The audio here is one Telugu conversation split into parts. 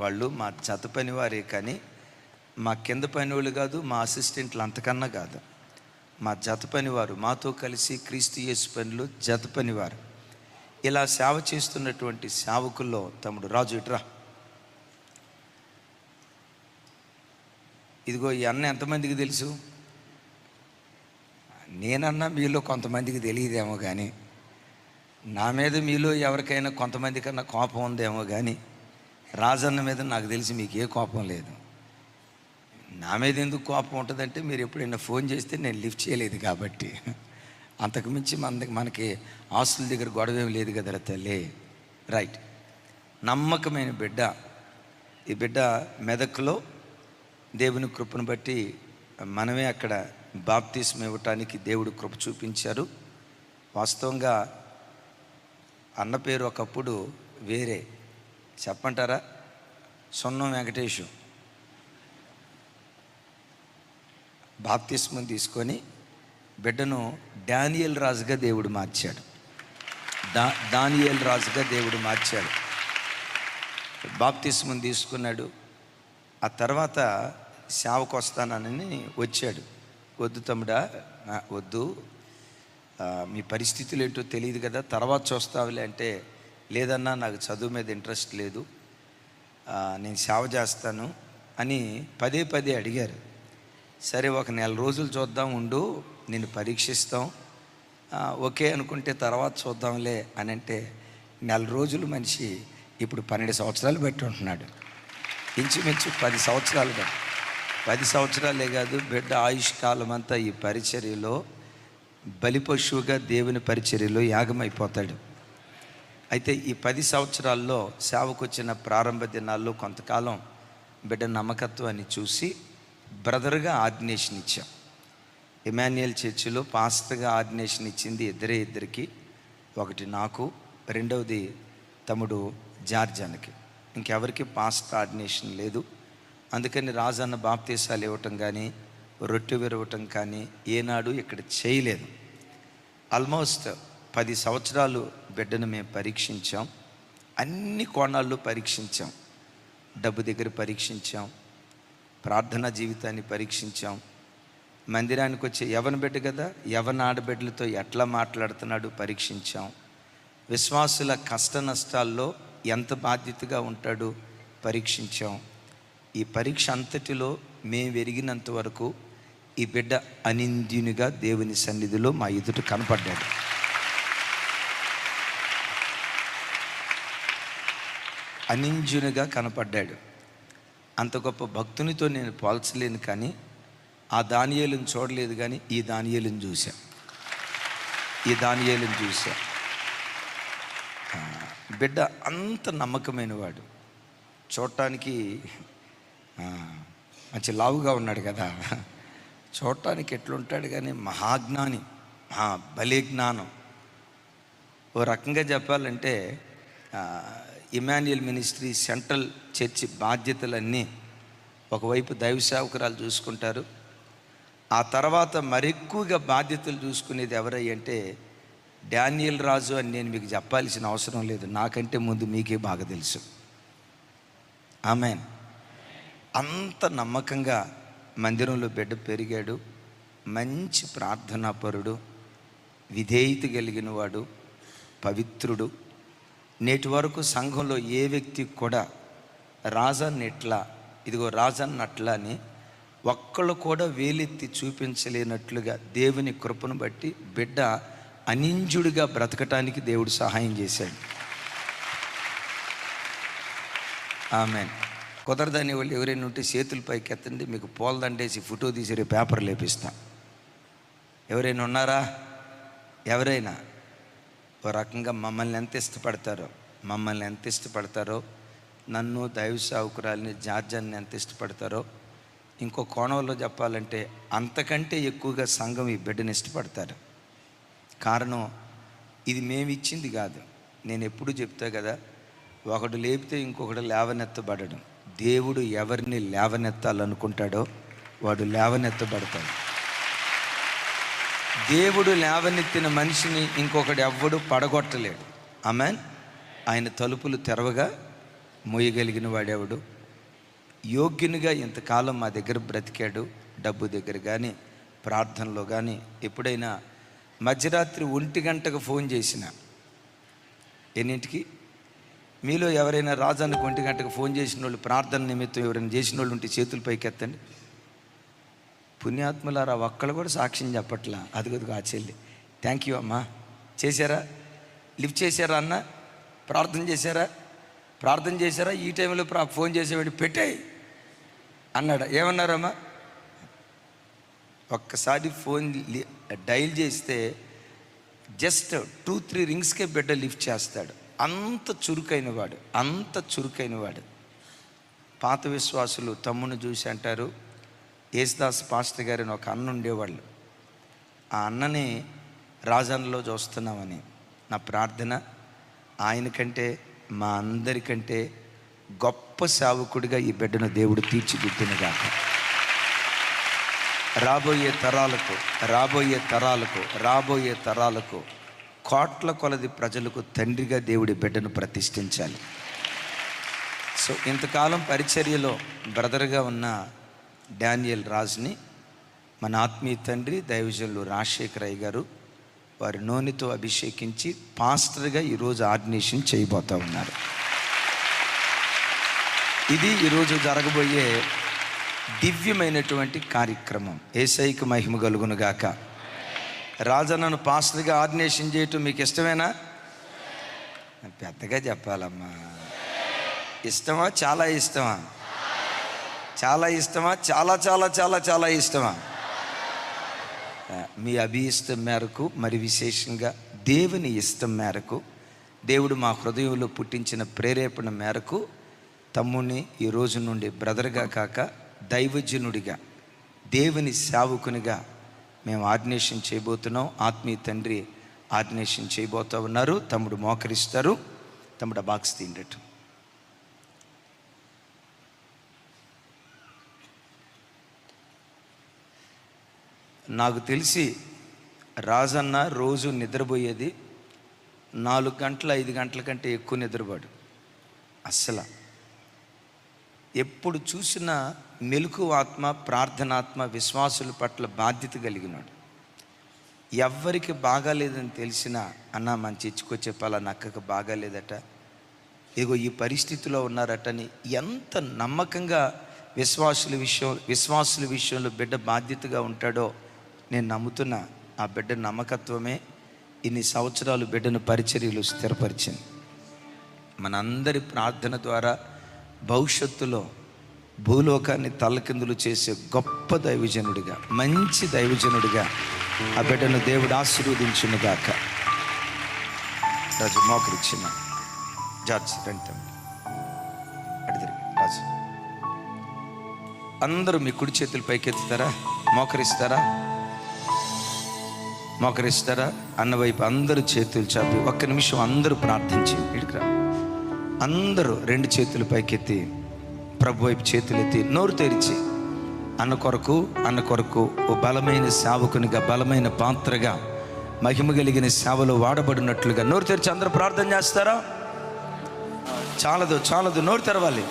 వాళ్ళు మా జత పని వారే, కానీ మా కింద పని వాళ్ళు కాదు, మా అసిస్టెంట్లు అంతకన్నా కాదు. మా జత పనివారు, మాతో కలిసి క్రీస్తు యేసు పనిలో జత పనివారు. ఇలా సేవ చేస్తున్నటువంటి సేవకుల్లో తమ్ముడు రాజు, ఇట్రా. ఇదిగో ఈ అన్న ఎంతమందికి తెలుసు? నేనన్నా మీలో కొంతమందికి తెలియదేమో, కానీ నా మీద మీలో ఎవరికైనా కొంతమంది కన్నా కోపం ఉందేమో, కానీ రాజన్న మీద నాకు తెలిసి మీకు ఏ కోపం లేదు. నా మీద ఎందుకు కోపం ఉంటుందంటే, మీరు ఎప్పుడైనా ఫోన్ చేస్తే నేను లిఫ్ట్ చేయలేదు కాబట్టి. అంతకుమించి మనకి ఆస్తుల దగ్గర గొడవ ఏమి లేదు కదరా తల్లి. రైట్. నమ్మకమైన బిడ్డ. ఈ బిడ్డ మెదక్లో దేవుని కృపను బట్టి మనమే అక్కడ బాప్తిస్మం ఇవ్వటానికి దేవుడు కృప చూపించారు. వాస్తవంగా అన్న పేరు ఒకప్పుడు వేరే, చెప్పంటారా? సొన్నం వెంకటేశు. బాప్తిస్మం తీసుకొని బిడ్డను డానియేల్ రాజుగా దేవుడు మార్చాడు. దానియేల్ రాజుగా దేవుడు మార్చాడు. బాప్తిస్మం తీసుకున్నాడు. ఆ తర్వాత సేవకు వస్తానని వచ్చాడు. వద్దు తమ్ముడా, వద్దు, మీ పరిస్థితులు ఏంటో తెలియదు కదా, తర్వాత చూస్తావులే అంటే, లేదన్నా నాకు చదువు మీద ఇంట్రెస్ట్ లేదు, నేను సేవ చేస్తాను అని పదే పదే అడిగారు. సరే, ఒక నెల రోజులు చూద్దాం, ఉండు, నేను పరీక్షిస్తాం, ఓకే అనుకుంటే తర్వాత చూద్దాంలే అని అంటే, నెల రోజులు మనిషి ఇప్పుడు 12 సంవత్సరాలు బట్టి ఉంటున్నాడు. ఇంచుమించు 10 సంవత్సరాలు బట్టి. 10 సంవత్సరాలే కాదు, బిడ్డ ఆయుష్కాలం అంతా ఈ పరిచర్యలో బలిపశువుగా దేవుని పరిచర్యలో యాగమైపోతాడు. అయితే ఈ 10 సంవత్సరాల్లో సేవకు వచ్చిన ప్రారంభ దినాల్లో కొంతకాలం బిడ్డ నమ్మకత్వాన్ని చూసి బ్రదర్గా ఆర్డినేషన్ ఇచ్చాం. ఇమాన్యుయల్ చర్చిలో పాస్టర్గా ఆర్డినేషన్ ఇచ్చింది ఇద్దరికి. ఒకటి నాకు, రెండవది తమ్ముడు జార్జానికి. ఇంకెవరికి పాస్టర్ ఆర్డినేషన్ లేదు. అందుకని రాజన్న బాప్తీసాలు ఇవ్వటం కానీ, రొట్టె విరవటం కానీ ఏనాడు ఇక్కడ చేయలేదు. ఆల్మోస్ట్ 10 సంవత్సరాలు బిడ్డను మేము పరీక్షించాం. అన్ని కోణాల్లో పరీక్షించాం. డబ్బు దగ్గర పరీక్షించాం, ప్రార్థనా జీవితాన్ని పరీక్షించాం, మందిరానికి వచ్చే యవన బిడ్డ కదా, యవన ఆడబిడ్డలతో ఎట్లా మాట్లాడుతున్నాడు పరీక్షించాం, విశ్వాసుల కష్ట నష్టాల్లో ఎంత బాధ్యతగా ఉంటాడు పరీక్షించాం. ఈ పరీక్ష అంతటిలో మేము ఎరిగినంత వరకు ఈ బిడ్డ అనింద్యునిగా దేవుని సన్నిధిలో మా ఎదుట కనపడ్డాడు. అనింద్యునిగా కనపడ్డాడు. అంత గొప్ప భక్తునితో నేను పోల్చలేను, కానీ ఆ దానియేలుని చూడలేదు, కానీ ఈ దానియేలుని చూశా. బిడ్డ అంత నమ్మకమైన వాడు. చూడటానికి మంచి లావుగా ఉన్నాడు కదా, చూడటానికి ఎట్లుంటాడు, కానీ మహాజ్ఞాని, భలే జ్ఞానం. ఓ రకంగా చెప్పాలంటే ఇమాన్యుయల్ మినిస్ట్రీ సెంట్రల్ చర్చి బాధ్యతలన్నీ ఒకవైపు దైవ సేవకురాలు చూసుకుంటారు. ఆ తర్వాత మరెక్కువగా బాధ్యతలు చూసుకునేది ఎవరయ్యంటే డానియేల్ రాజు అని నేను మీకు చెప్పాల్సిన అవసరం లేదు, నాకంటే ముందు మీకే బాగా తెలుసు. ఆమేన్. అంత నమ్మకంగా మందిరంలో బిడ్డ పెరిగాడు. మంచి ప్రార్థనాపరుడు, విధేయత కలిగిన వాడు, పవిత్రుడు. నేటి వరకు సంఘంలో ఏ వ్యక్తి కూడా రాజన్న అట్లా అని ఒక్కళ్ళు కూడా వేలెత్తి చూపించలేనట్లుగా దేవుని కృపను బట్టి బిడ్డ అనింజుడిగా బ్రతకటానికి దేవుడు సహాయం చేశాడు. ఆమేన్. కుదరదని వాళ్ళు ఎవరైనా ఉంటే చేతుల పైకి ఎత్తండి, మీకు పూలదండేసి ఫోటో తీసి పేపర్ లేపిస్తా. ఎవరైనా ఉన్నారా? ఎవరైనా ఓ రకంగా మమ్మల్ని ఎంత ఇష్టపడతారో, నన్ను దైవ సేవకురాలిని జార్జాన్ని ఎంత ఇష్టపడతారో, ఇంకో కోణంలో చెప్పాలంటే అంతకంటే ఎక్కువగా సంఘం ఈ బిడ్డని ఇష్టపడతారు. కారణం ఇది మేము ఇచ్చింది కాదు. నేను ఎప్పుడు చెప్తా కదా, ఒకడు లేపితే ఇంకొకడు లేవనెత్తబడడం. దేవుడు ఎవరిని లేవనెత్తాలనుకుంటాడో వాడు లేవనెత్తబడతాడు. దేవుడు లేవనెత్తిన మనిషిని ఇంకొకడు ఎవ్వడు పడగొట్టలేడు. ఆమేన్. ఆయన తలుపులు తెరవగా మోయగలిగిన వాడెవడు? యోగ్యునిగా ఇంతకాలం మా దగ్గర బ్రతికాడు. డబ్బు దగ్గర కానీ, ప్రార్థనలో కానీ. ఎప్పుడైనా మధ్యరాత్రి 1 గంటకు ఫోన్ చేసిన, ఎన్నింటికి? మీలో ఎవరైనా రాజానికి 1 గంటకు ఫోన్ చేసిన వాళ్ళు, ప్రార్థన నిమిత్తం ఎవరైనా చేసిన వాళ్ళు ఉంటే చేతులు పైకెత్తండి. పుణ్యాత్ములారా, ఒక్కళ్ళు కూడా సాక్ష్యం చెప్పట్లా. అదిగదిగో ఆ చెల్లి. థ్యాంక్ యూ అమ్మా. చేశారా? లిఫ్ట్ చేశారా అన్న? ప్రార్థన చేశారా? ఈ టైంలో ఫోన్ చేసేవాడి పెట్టాయి అన్నాడా? ఏమన్నారమ్మా? ఒక్కసారి ఫోన్ డైల్ చేస్తే జస్ట్ 2-3 రింగ్స్కే బిడ్డ లిఫ్ట్ చేస్తాడు. అంత చురుకైన వాడు. పాత విశ్వాసులు తమ్ముని చూసి అంటారు, యేసుదాస్ పాస్టర్ గారిని ఒక అన్న ఉండేవాళ్ళు. ఆ అన్నని రాజాన్లో చూస్తున్నామని. నా ప్రార్థన, ఆయనకంటే మా అందరికంటే గొప్ప సేవకుడిగా ఈ బిడ్డను దేవుడు తీర్చిదిద్దునుగాక. రాబోయే తరాలకు కోట్ల కొలది ప్రజలకు తండ్రిగా దేవుడి బిడ్డను ప్రతిష్ఠించాలి. సో ఇంతకాలం పరిచర్యలో బ్రదర్గా ఉన్న డానియల్ రాజ్ని మన ఆత్మీయ తండ్రి దైవజనులు రాజశేఖర్ అయ్య గారు వారి నూనెతో అభిషేకించి పాస్టర్గా ఈరోజు ఆర్డినేషన్ చేయబోతూ ఉన్నారు. ఇది ఈరోజు జరగబోయే దివ్యమైనటువంటి కార్యక్రమం. యేసయ్యకు మహిమ కలుగునుగాక. రాజన్నను పాస్టర్గా ఆర్డినేషన్ చేయటం మీకు ఇష్టమేనా? పెద్దగా చెప్పాలమ్మా. ఇష్టమా? చాలా ఇష్టమా? చాలా ఇష్టమా? మీ అభిష్టం మేరకు, మరి విశేషంగా దేవుని ఇష్టం మేరకు, దేవుడు మా హృదయంలో పుట్టించిన ప్రేరేపణ మేరకు తమ్ముని ఈ రోజు నుండి బ్రదర్గా కాక దైవజనుడిగా, దేవుని సేవకునిగా మేము ఆర్డినేషన్ చేయబోతున్నాం. ఆత్మీయ తండ్రి ఆర్డినేషన్ చేయబోతూ ఉన్నారు. తమ్ముడు మోకరిస్తారు. తమ్ముడు బాక్స్ తిండటం. నాకు తెలిసి రాజన్న రోజు నిద్రపోయేది 4 గంటలు 5 గంటల కంటే ఎక్కువ నిద్రపోడు. అస్సలు ఎప్పుడు చూసినా మెలకువ ఆత్మ, ప్రార్థనాత్మ, విశ్వాసుల పట్ల బాధ్యత కలిగినాడు. ఎవ్వరికి బాగాలేదని తెలిసినా, అన్న మంచి ఇచ్చుకొచ్చే పలానా అక్కకు బాగాలేదట, ఇగో ఈ పరిస్థితిలో ఉన్నారటని ఎంత నమ్మకంగా విశ్వాసుల విషయంలో బిడ్డ బాధ్యతగా ఉంటాడో నేను నమ్ముతున్నా. ఆ బిడ్డ నమ్మకత్వమే ఇన్ని సంవత్సరాలు బిడ్డను పరిచర్యలు స్థిరపరిచింది. మనందరి ప్రార్థన ద్వారా భవిష్యత్తులో భూలోకాన్ని తలకిందులు చేసే గొప్ప దైవజనుడిగా, మంచి దైవజనుడిగా ఆ బిడ్డను దేవుడు ఆశీర్వదించునుగాక. రాజు మోకరిచ్చిన జార్జ్ రెంటం అడిగిరి. రాజు అందరూ మీ కుడి చేతులు పైకెత్తుతారా? మోకరిస్తారా? అన్నవైపు అందరూ చేతులు చాపి ఒక్క నిమిషం అందరూ ప్రార్థించి ఇడికిరా. అందరూ 2 చేతులు పైకెత్తి ప్రభు వైపు చేతులెత్తి నోరు తెరిచి అన్న కొరకు ఓ బలమైన సేవకునిగా, బలమైన పాత్రగా, మహిమ కలిగిన సేవలో వాడబడినట్లుగా నోరు తెరిచి అందరూ ప్రార్థన చేస్తారా? చాలదు నోరు తెరవాలి.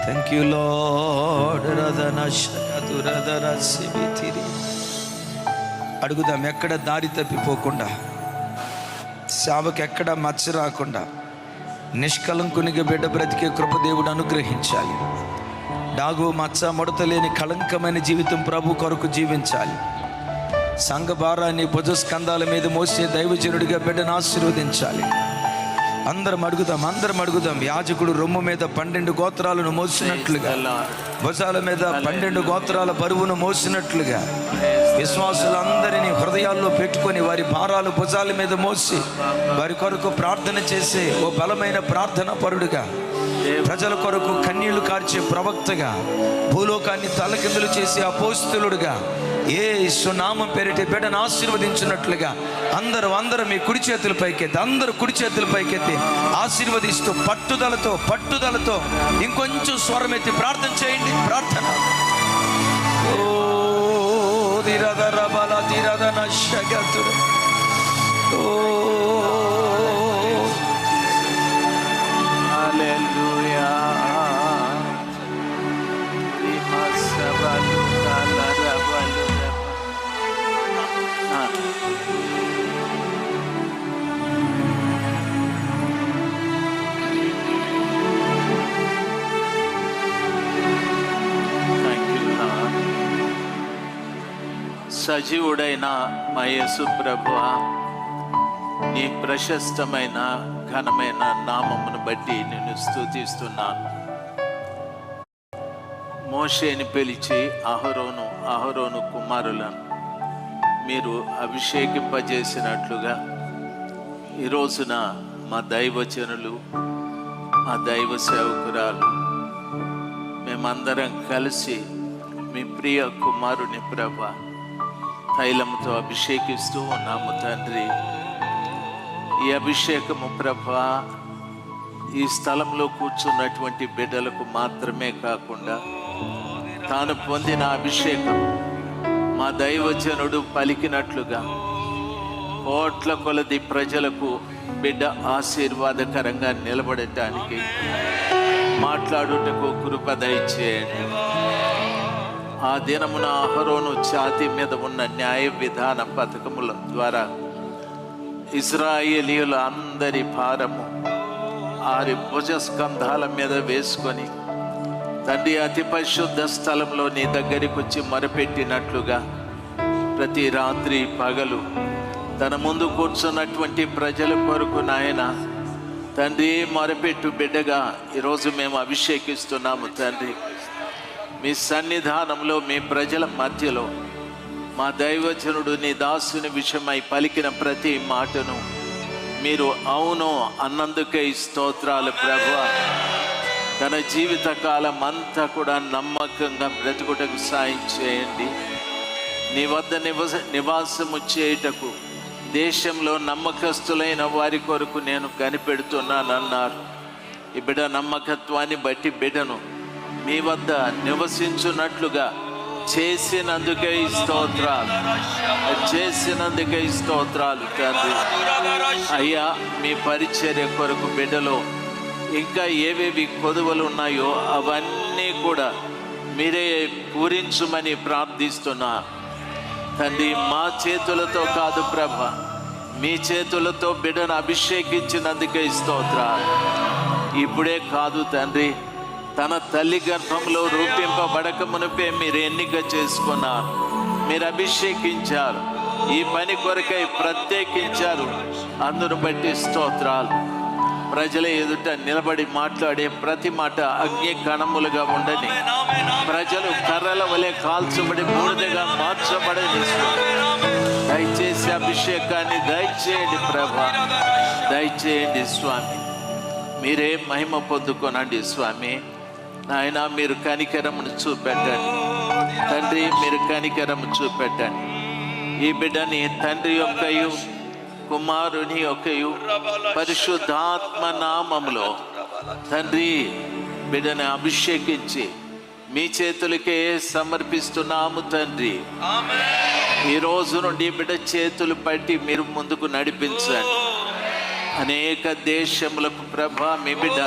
Thank you lord. అడుగుదాం, ఎక్కడ దారి తప్పిపోకుండా, సేవకు ఎక్కడ మచ్చ రాకుండా నిష్కలంకునిగా బిడ్డ బ్రతికే కృప దేవుడు అనుగ్రహించాలి. డాగు మచ్చ ముడత లేని కళంకమైన జీవితం ప్రభు కొరకు జీవించాలి. సంఘ భారాన్ని భుజస్కంధాల మీద మోసే దైవజనుడిగా బిడ్డను ఆశీర్వదించాలి. అందరం అడుగుదాం. యాజకుడు రొమ్ము మీద 12 గోత్రాలను మోసినట్లుగా, భుజాల మీద 12 గోత్రాల బరువును మోసినట్లుగా విశ్వాసులందరినీ హృదయాల్లో పెట్టుకొని వారి భారాలు భుజాల మీద మోసి వారి కొరకు ప్రార్థన చేసే ఓ బలమైన ప్రార్థన పరుడుగా, ప్రజల కొరకు కన్నీళ్లు కార్చే ప్రవక్తగా, భూలోకాన్ని తలకిందులు చేసే అపోస్తలుడుగా, యేసు నామం పేరిట బిడ్డను ఆశీర్వదించినట్లుగా అందరూ మీ కుడి చేతుల పైకెత్తి ఆశీర్వదిస్తూ పట్టుదలతో ఇంకొంచెం స్వరం ఎత్తి ప్రార్థన చేయండి. ప్రార్థన. ఓ దిరదర బల దిరదన శగతురు. ఓ హల్లెలూయా. రిమసబలు కలరబలు. సజీవుడైన మా యేసు ప్రభువా, నీ ప్రశస్తమైన ఘనమైన నామమును బట్టి నేను స్తుతిస్తున్నాను. మోషేని పిలిచి అహరోను కుమారులను మీరు అభిషేకింపజేసినట్లుగా ఈ రోజున మా దైవజనులు, మా దైవ సేవకురాలు మేమందరం కలిసి మీ ప్రియ కుమారుని ప్రభా తైలముతో అభిషేకిస్తూ ఉన్నాము తండ్రి. ఈ అభిషేకము ప్రభా ఈ స్థలంలో కూర్చున్నటువంటి బిడ్డలకు మాత్రమే కాకుండా తాను పొందిన అభిషేకం మా దైవజనుడు పలికినట్లుగా కోట్ల కొలది ప్రజలకు బిడ్డ ఆశీర్వాదకరంగా నిలబడటానికి మాట్లాడుటకు కృప దయచేయండి. ఆ దినమున అహరోను ఛాతీ మీద ఉన్న న్యాయ విధాన పథకముల ద్వారా ఇశ్రాయేలీయుల అందరి భారము ఆరి భుజస్కంధాల మీద వేసుకొని తండ్రి అతి పరిశుద్ధ స్థలంలో నీ దగ్గరికి వచ్చి మొరపెట్టినట్లుగా ప్రతి రాత్రి పగలు తన ముందు కూర్చున్నటువంటి ప్రజల కొరకు నాయన తండ్రి మొరపెట్టు బిడ్డగా ఈరోజు మేము అభిషేకిస్తున్నాము తండ్రి. మీ సన్నిధానంలో మీ ప్రజల మధ్యలో మా దైవజనుడు నీ దాసుని విషయమై పలికిన ప్రతి మాటను మీరు అవును అన్నందుకే స్తోత్రాలు ప్రభువా. తన జీవిత కాలం అంతా కూడా నమ్మకంగా బ్రతుకుటకు సాయం చేయండి. నీ వద్ద నివాసము చేయుటకు దేశంలో నమ్మకస్తులైన వారి కొరకు నేను కనిపెడుతున్నానన్నారు. ఈ బిడ్డ నమ్మకత్వాన్ని బట్టి బిడ్డను మీ వద్ద నివసించున్నట్లుగా చేసినందుకే స్తోత్రాలు తండ్రి. అయ్యా, మీ పరిచర్య కొరకు బిడ్డలో ఇంకా ఏవేవి కొదువలు ఉన్నాయో అవన్నీ కూడా మీరే పూరించుమని ప్రార్థిస్తున్నా తండ్రి. మా చేతులతో కాదు ప్రభా, మీ చేతులతో బిడ్డను అభిషేకించినందుకే స్తోత్రాలు. ఇప్పుడే కాదు తండ్రి, తన తల్లి గర్భంలో రూపింపబడక మునిపే మీరు ఎన్నిక చేసుకున్నారు, మీరు అభిషేకించారు, ఈ పని కొరకై ప్రత్యేకించారు. అందును బట్టి స్తోత్రాలు. ప్రజల ఎదుట నిలబడి మాట్లాడే ప్రతి మాట అగ్ని కణములుగా ఉండని, ప్రజలు కర్రల వలె కాల్చబడి బూడిదగా మార్చబడని. దయచేసి అభిషేకాన్ని దయచేయండి ప్రభా, దయచేయండి స్వామి. మీరే మహిమ పొందుకోనండి స్వామి. నాయన, మీరు కనికరమును చూపెట్టండి తండ్రి, మీరు కనికరము చూపెట్టండి. ఈ బిడ్డని తండ్రి యొక్కయు కుమారుని యొక్కయు పరిశుద్ధాత్మ నామములో తండ్రి బిడ్డని అభిషేకించి మీ చేతులకే సమర్పిస్తున్నాము తండ్రి. ఈ రోజు నుండి బిడ్డ చేతులు పట్టి మీరు ముందుకు నడిపించండి. అనేక దేశములకు ప్రభా మీ బిడ్డ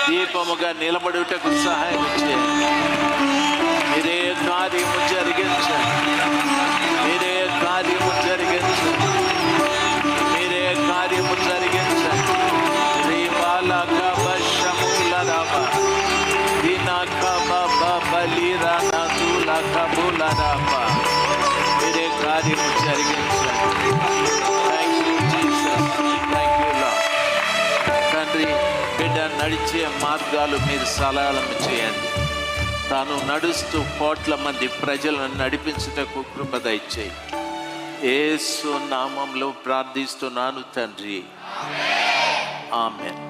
దీపముగా నిలబడుటకు సహాయం చేయండి. మీరే కార్యము జరిగించండి, మీరే కార్యము జరిగించండి, మీరే కార్యము జరిగించండి. మీరే కార్యము జరిగించండి. తండ్రి, బిడ్డ నడిచే మార్గాలు మీరు సలహాలను చేయండి. తాను నడుస్తూ కోట్ల మంది ప్రజలను నడిపించుటకు కృప దయచేయి. యేసు నామంలో ప్రార్థిస్తున్నాను తండ్రి, ఆమేన్.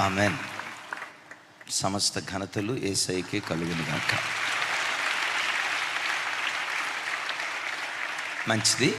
ఆమేన్. సమస్త ఘనతలు యేసయ్యకే కలుగునుగాక. మంచిది.